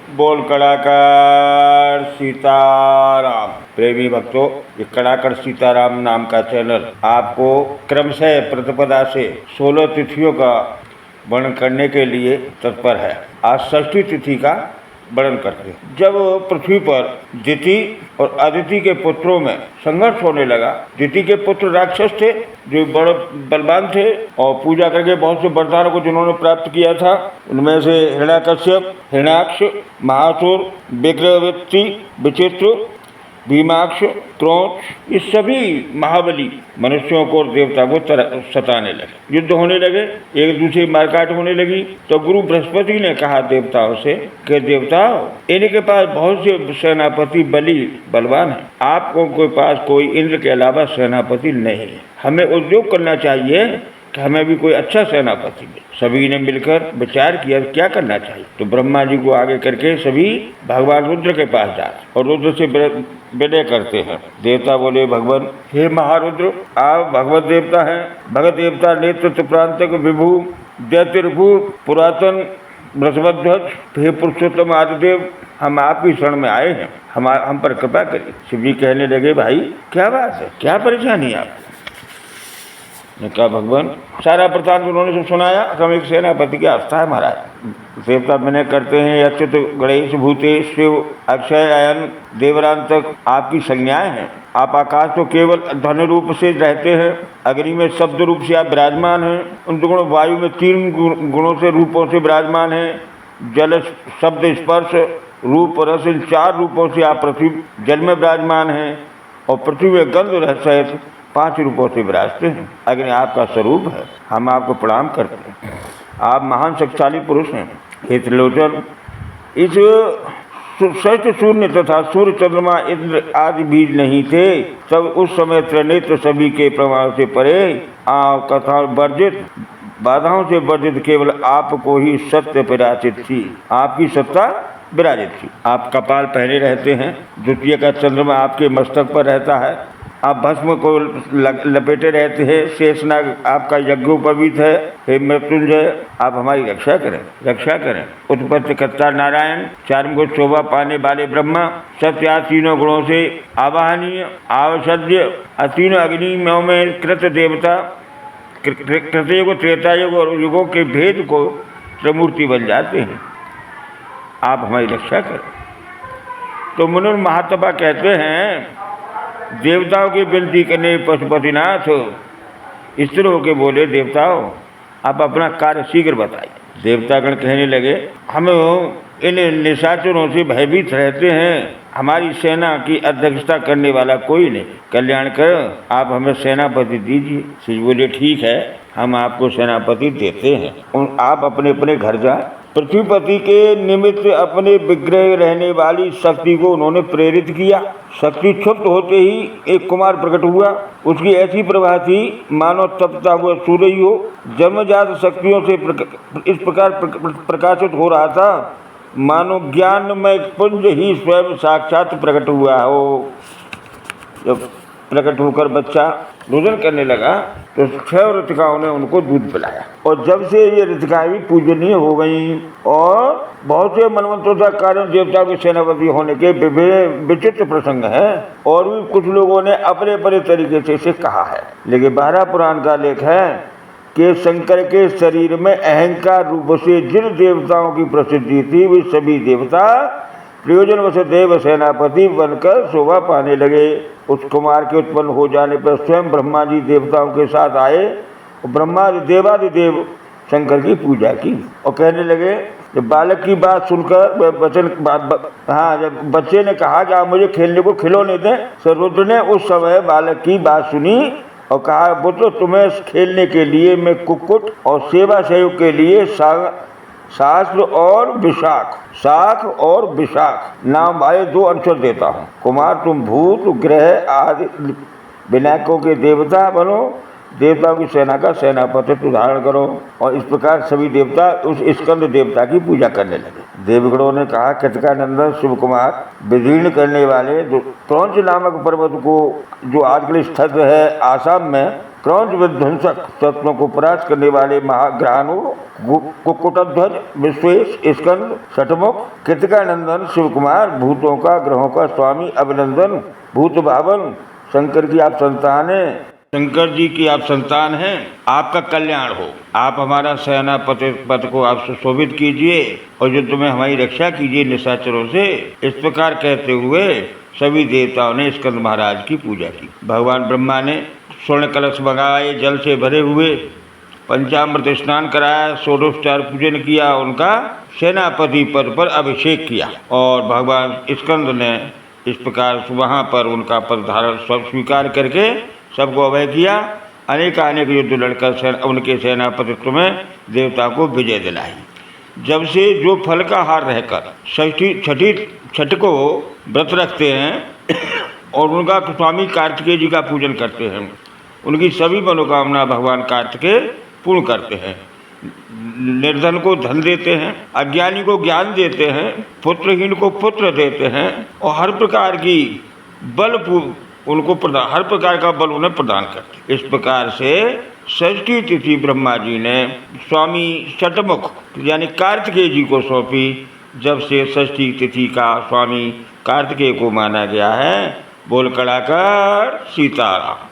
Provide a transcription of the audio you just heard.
बोल कड़ाकर सीताराम। प्रेमी भक्तों, ये कड़ाकर सीताराम नाम का चैनल आपको क्रमशः प्रतिपदा से 16 तिथियों का वर्णन करने के लिए तत्पर है। आज षष्ठी तिथि का वर्णन करते हैं। जब पृथ्वी पर दिति और अदिति के पुत्रों में संघर्ष होने लगा, दिति के पुत्र राक्षस थे जो बड़े बलवान थे और पूजा करके बहुत से वरदानों को जिन्होंने प्राप्त किया था, उनमें से हिरण्याकश्यप, हिरण्याक्ष, महासुर, विक्रवृत्ति, विचित्र, भीमाक्ष, क्रोध, ये सभी महाबली मनुष्यों को और देवता को सताने लगे। युद्ध होने लगे, एक दूसरे मारकाट होने लगी। तो गुरु बृहस्पति ने कहा देवताओं से कि देवताओं, इनके पास बहुत से सेनापति बलवान हैं, आपको के पास कोई इंद्र के अलावा सेनापति नहीं है। हमें उद्योग करना चाहिए कि हमें भी कोई अच्छा सेनापति मिले। सभी ने मिलकर विचार किया क्या करना चाहिए। तो ब्रह्मा जी को आगे करके सभी भगवान रुद्र के पास जाते और रुद्र से विनय करते हैं। देवता बोले, भगवान हे महारुद्र, आप भगवत देवता हैं। भगत देवता नेतृत्व प्रांतक विभु दैत्यभू पुरातन बृहस्पतिध्वज, हे पुरुषोत्तम आदिदेव, हम आपकी शरण में आए हैं, हम पर कृपा करिए। शिव जी कहने लगे, भाई क्या बात है, क्या परेशानी है आपको? ने कहा, भगवान सारा वृत्तांत उन्होंने सब सुनाया। हम एक सेनापति की अवस्था है महाराज। देवता विनय करते हैं, अच्युत गणेश भूतेश शिव अक्षय अयन देवरांतक आपकी संज्ञाएं हैं। आप आकाश तो केवल ध्वनि रूप से रहते हैं, अग्नि में शब्द रूप से आप विराजमान हैं, उन गुण वायु में 3 गुणों से रूपों से विराजमान हैं, जल शब्द स्पर्श रूप रस, इन 4 रूपों से आप पृथ्वी जल में विराजमान हैं और पृथ्वी में गंध रस सहित 5 रूपों से विराजते हैं। अग्नि आपका स्वरूप है, हम आपको प्रणाम करते हैं। आप महान शक्तिशाली पुरुष हैं। हे त्रिलोचन, इस श्रेष्ठ शून्य तथा सूर्य चंद्रमा इंद्र आदि बीज नहीं थे, तब उस समय त्रिनेत्र सभी के प्रमाण से परे कथा वर्जित बाधाओं से वर्जित केवल आपको ही सत्य विराजित थी। आपकी सत्ता विराजित थी। आप कपाल पहने रहते हैं, द्वितीय का चंद्रमा आपके मस्तक पर रहता है, आप भस्म को लपेटे रहते हैं, शेषनाग आपका यज्ञोपवीत है। हे मृत्युंजय, आप हमारी रक्षा करें। उत्पत्ति कर्ता नारायण, 4 मुख शोभा पाने वाले ब्रह्मा, सत्य 3 गुणों से आवाहनीय आवश्य, 3 अग्नियों में कृत देवता, कृतयुग त्रेता युग और युगों के भेद को त्रिमूर्ति बन जाते हैं। आप हमारी रक्षा करें। तो मुनि महात्मा कहते हैं, देवताओं की विनती करने पशुपतिनाथ स्थिर होकर बोले, देवताओं आप अपना कार्य शीघ्र बताइए। देवतागण कहने लगे, हम इन निशाचरों से भयभीत रहते हैं, हमारी सेना की अध्यक्षता करने वाला कोई नहीं, कल्याण कर आप हमें सेनापति दीजिए। शिव बोले, ठीक है, हम आपको सेनापति देते हैं। आप अपने अपने घर जाए। पृथ्वीपति के निमित्त अपने विग्रह रहने वाली शक्ति को उन्होंने प्रेरित किया। शक्ति क्षुब्ध होते ही एक कुमार प्रकट हुआ। उसकी ऐसी प्रभा थी मानो तपता हुआ सूर्य हो। जन्मजात शक्तियों से इस प्रकार प्रकाशित हो रहा था मानो ज्ञानमय पुंज ही स्वयं साक्षात प्रकट हुआ हो। जब प्रकट होकर बच्चा रुदन करने लगा तो 6 ऋतिकाओं ने उनको दूध पिलाया और जब से ये ऋतिकाएं भी पूजनीय हो गई और बहुत से मनवंतरों का कारण देवताओं के सेनापति होने के विचित्र प्रसंग हैं और भी कुछ लोगों ने अपने अपने तरीके से इसे कहा है। लेकिन 12 पुराण का लेख है कि शंकर के शरीर में अहंकार रूप से जिन देवताओं की प्रसिद्धि थी वे सभी देवता प्रयोजनवश देव सेनापति बनकर शोभा पाने लगे। उस कुमार के उत्पन्न हो जाने पर स्वयं ब्रह्मा जी देवताओं के साथ आए और ब्रह्मा देवादिदेव शंकर की पूजा की और कहने लगे, जब बालक की बात सुनकर जब बच्चे ने कहा कि आप मुझे खेलने को खिलौने दें, तो रुद्र ने उस समय बालक की बात सुनी और कहा, पुत्र तुम्हें खेलने के लिए मैं कुक्कुट और सेवा सहयोग के लिए शास्त्र और विशाख नाम वाले 2 अक्षर देता हूँ। कुमार तुम भूत ग्रह आदि विनायकों के देवता बनो, देवताओं की सेना का सेनापतित्व धारण करो। और इस प्रकार सभी देवता उस स्कंद देवता की पूजा करने लगे। देवगणों ने कहा, कृतिकानंदन शिव कुमार विदीर्ण करने वाले क्रौंच नामक पर्वत को जो आजकल स्थित है आसाम में, क्रौंच विध्वंसक तत्वों को परास्त करने वाले महाग्रहाणु कुकुटध्वज विश्वेश स्कंद षटमुख कृतिकानंदन शिव कुमार भूतों का ग्रहों का स्वामी अभिनंदन भूत भावन शंकर की आप संतान हैं, शंकर जी की आप संतान हैं, आपका कल्याण हो। आप हमारा सेनापति पद को आप सुशोभित कीजिए और युद्ध में हमारी रक्षा कीजिए निशाचरों से। इस प्रकार कहते हुए सभी देवताओं ने स्कंद महाराज की पूजा की। भगवान ब्रह्मा ने स्वर्ण कलश मंगाए, जल से भरे हुए पंचामृत स्नान कराया, षोडशोपचार पूजन किया, उनका सेनापति पद पर अभिषेक किया और भगवान स्कंद ने इस प्रकार वहाँ पर उनका पद धारण सब स्वीकार करके सबको अभय किया। अनेक युद्ध लड़कर उनके सेनापतित्व में देवता को विजय दिलाई। जब से जो फल का हार रहकर छठ को व्रत रखते हैं और उनका स्वामी कार्तिकेय जी का पूजन करते हैं, उनकी सभी मनोकामना भगवान कार्तिकेय पूर्ण करते हैं। निर्धन को धन देते हैं, अज्ञानी को ज्ञान देते हैं, पुत्रहीन को पुत्र देते हैं और हर प्रकार की बल उनको प्रदान, हर प्रकार का बल उन्हें प्रदान करते। इस प्रकार से षष्ठी तिथि ब्रह्मा जी ने स्वामी षटमुख यानी कार्तिकेय जी को सौंपी। जब से षष्ठी तिथि का स्वामी कार्तिकेय को माना गया है। बोल कड़ाकर सीताराम।